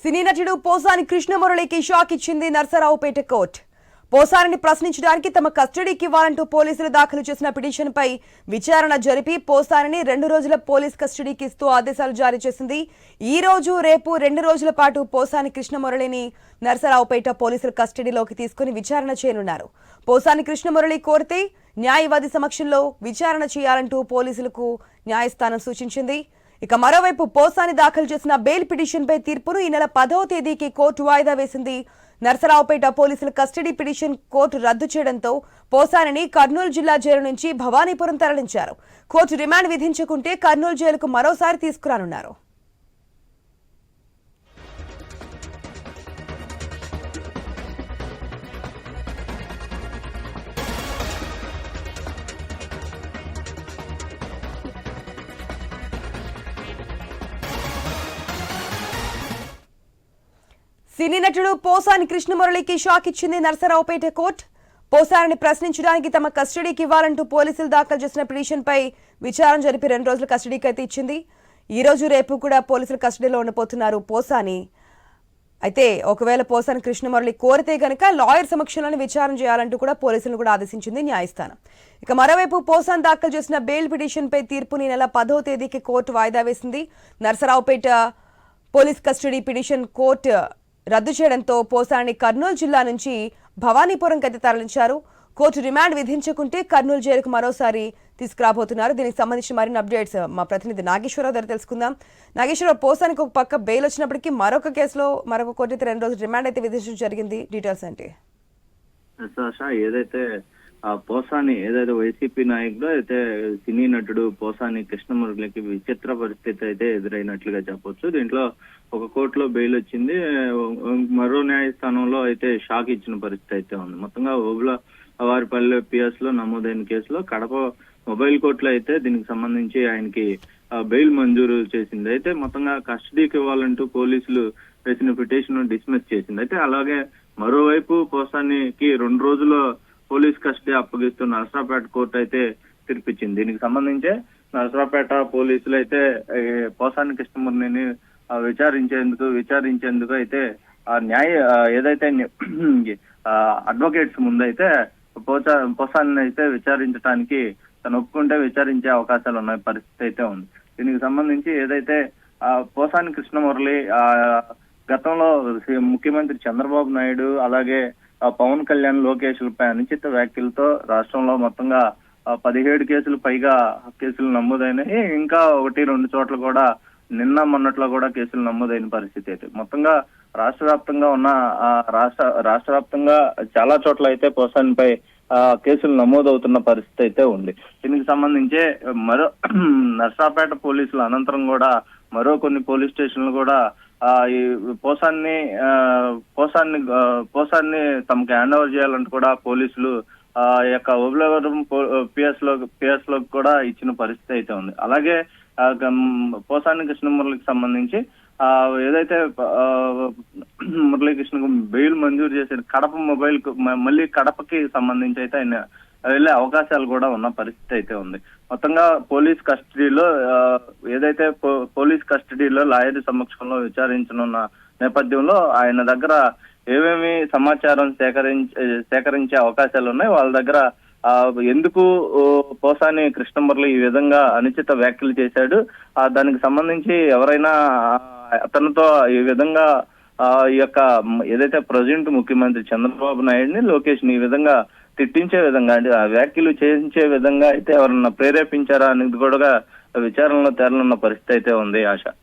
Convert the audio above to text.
సినీ నటుడు పోసాని కృష్ణమురళికి షాక్ ఇచ్చింది నర్సరావుపేట కోర్టు. పోసానిని ప్రశ్నించడానికి తమ కస్టడీకి ఇవ్వాలంటూ పోలీసులు దాఖలు చేసిన పిటిషన్పై విచారణ జరిపి పోసానిని 2 రోజుల పోలీస్ కస్టడీకి ఇస్తూ ఆదేశాలు జారీ చేసింది. ఈ రోజు రేపు 2 రోజుల పాటు పోసాని కృష్ణమురళిని నర్సరావుపేట పోలీసుల కస్టడీలోకి తీసుకుని విచారణ చేయనున్నారు. పోసాని కృష్ణమురళి కోరితే న్యాయవాది సమక్షంలో విచారణ చేయాలంటూ పోలీసులకు న్యాయస్థానం సూచించింది. ఇక మరోవైపు పోసాని దాఖలు చేసిన బెయిల్ పిటిషన్పై తీర్పును ఈ నెల 10వ తేదీకి కోర్టు వాయిదా వేసింది. నర్సరావుపేట పోలీసుల కస్టడీ పిటిషన్ కోర్టు రద్దు చేయడంతో పోసానిని కర్నూలు జిల్లా జైలు నుంచి భవానీపురం తరలించారు. కోర్టు రిమాండ్ విధించకుంటే కర్నూలు జైలుకు మరోసారి తీసుకురానున్నారు. సినీ నటుడు పోసాని కృష్ణమురళికి షాక్ ఇచ్చింది నర్సరావుపేట కోర్టు. పోసానిని ప్రశ్నించడానికి తమ కస్టడీకి ఇవ్వాలంటూ పోలీసులు దాఖలు చేసిన పిటిషన్పై విచారణ జరిపి 2 రోజుల కస్టడీకి అయితే ఇచ్చింది. ఈ రోజు రేపు కూడా పోలీసుల కస్టడీలో ఉండబోతున్నారు పోసాని. అయితే ఒకవేళ పోసాని కృష్ణమురళి కోరితే గనక లాయర్ సమక్షంలోనే విచారణ చేయాలంటూ కూడా పోలీసులను కూడా ఆదేశించింది న్యాయస్థానం. ఇక మరోవైపు పోసాని దాఖలు చేసిన బెయిల్ పిటిషన్పై తీర్పుని నెల 10వ తేదీకి కోర్టు వాయిదా వేసింది. Narasaraopet police custody petition court రద్దు చేయడంతో పోసాని కర్నూలు జిల్లా నుంచి భవానీపురంకి అయితే తరలించారు. కోర్టు రిమాండ్ విధించకుంటే కర్నూలు జైలుకు మరోసారి తీసుకురాబోతున్నారు. దీనికి సంబంధించి మరిన్ని అప్డేట్స్ మా ప్రతినిధి నాగేశ్వరరావు దగ్గర తెలుసుకుందాం. నాగేశ్వరరావు, పోసానికి ఒక పక్క బెయిల్ వచ్చినప్పటికీ మరొక కేసులో మరొక కోర్టు అయితే 2 రోజులు రిమాండ్ అయితే విధించడం జరిగింది. డీటెయిల్స్ అంటే ఏదైతే పోసాని వైసీపీ నాయకుడు అయితే సినీ నటుడు పోసాని కృష్ణమురళికి విచిత్ర పరిస్థితి అయితే ఎదురైనట్లుగా చెప్పొచ్చు. దీంట్లో ఒక కోర్టులో బెయిల్ వచ్చింది, మరో న్యాయస్థానంలో అయితే షాక్ ఇచ్చిన పరిస్థితి అయితే ఉంది. మొత్తంగా వారిపల్లి పిఎస్ లో నమోదైన కేసులో కడప మొబైల్ కోర్టులో అయితే దీనికి సంబంధించి ఆయనకి బెయిల్ మంజూరు చేసింది. అయితే మొత్తంగా కస్టడీకి ఇవ్వాలంటూ పోలీసులు వేసిన పిటిషన్ డిస్మిస్ చేసింది. అయితే అలాగే మరోవైపు పోసానికి 2 రోజుల పోలీస్ కస్టడీ అప్పగిస్తూ నర్సరావుపేట కోర్టు అయితే తీర్పిచ్చింది. దీనికి సంబంధించి నర్సరావుపేట పోలీసులు అయితే పోసాని కృష్ణమురళిని విచారించేందుకు అయితే ఏదైతే అడ్వకేట్స్ ముందైతే పోసాని అయితే విచారించడానికి తను ఒప్పుకుంటే విచారించే అవకాశాలు ఉన్న పరిస్థితి అయితే ఉంది. దీనికి సంబంధించి ఏదైతే పోసాని కృష్ణమురళి గతంలో ముఖ్యమంత్రి చంద్రబాబు నాయుడు అలాగే పవన్ కళ్యాణ్, లోకేష్లపై అనుచిత వ్యాఖ్యలతో రాష్ట్రంలో మొత్తంగా 17 కేసులు పైగా కేసులు నమోదైనాయి. ఇంకా 1-2 చోట్ల కూడా నిన్న మొన్నట్లో కూడా కేసులు నమోదైన పరిస్థితి అయితే మొత్తంగా రాష్ట్ర వ్యాప్తంగా చాలా చోట్ల అయితే పోసానిపై కేసులు నమోదవుతున్న పరిస్థితి అయితే ఉంది. దీనికి సంబంధించి మరో నర్సరావుపేట పోలీసులు అనంతరం కూడా మరో కొన్ని పోలీస్ స్టేషన్లు కూడా ఈ పోసాన్ని తమకు హ్యాండ్ ఓవర్ చేయాలంటూ కూడా పోలీసులు యొక్క ఓబులవరం పిఎస్ లో కూడా ఇచ్చిన పరిస్థితి అయితే ఉంది. అలాగే పోసాని కృష్ణమురళికి సంబంధించి ఏదైతే మురళీకృష్ణకు బెయిల్ మంజూరు చేసిన కడప మొబైల్ మళ్ళీ కడపకి సంబంధించి అయితే ఆయన వెళ్లే అవకాశాలు కూడా ఉన్న పరిస్థితి అయితే ఉంది. మొత్తంగా పోలీస్ కస్టడీలో లాయర్ సమక్షంలో విచారించనున్న నేపథ్యంలో ఆయన దగ్గర ఏమేమి సమాచారం సేకరించే అవకాశాలు ఉన్నాయి, వాళ్ళ దగ్గర ఎందుకు పోసాని కృష్ణమురళి ఈ విధంగా అనుచిత వ్యాఖ్యలు చేశాడు, దానికి సంబంధించి ఎవరైనా అతనితో ఈ విధంగా ఈ యొక్క ఏదైతే ప్రజెంట్ ముఖ్యమంత్రి చంద్రబాబు నాయుడిని, లోకేష్ ని ఈ విధంగా తిట్టించే విధంగా అంటే ఆ వ్యాఖ్యలు చేయించే విధంగా అయితే ఎవరన్నా ప్రేరేపించారా అనేది కూడా విచారణలో తేలనున్న పరిస్థితి అయితే ఉంది. ఆశ.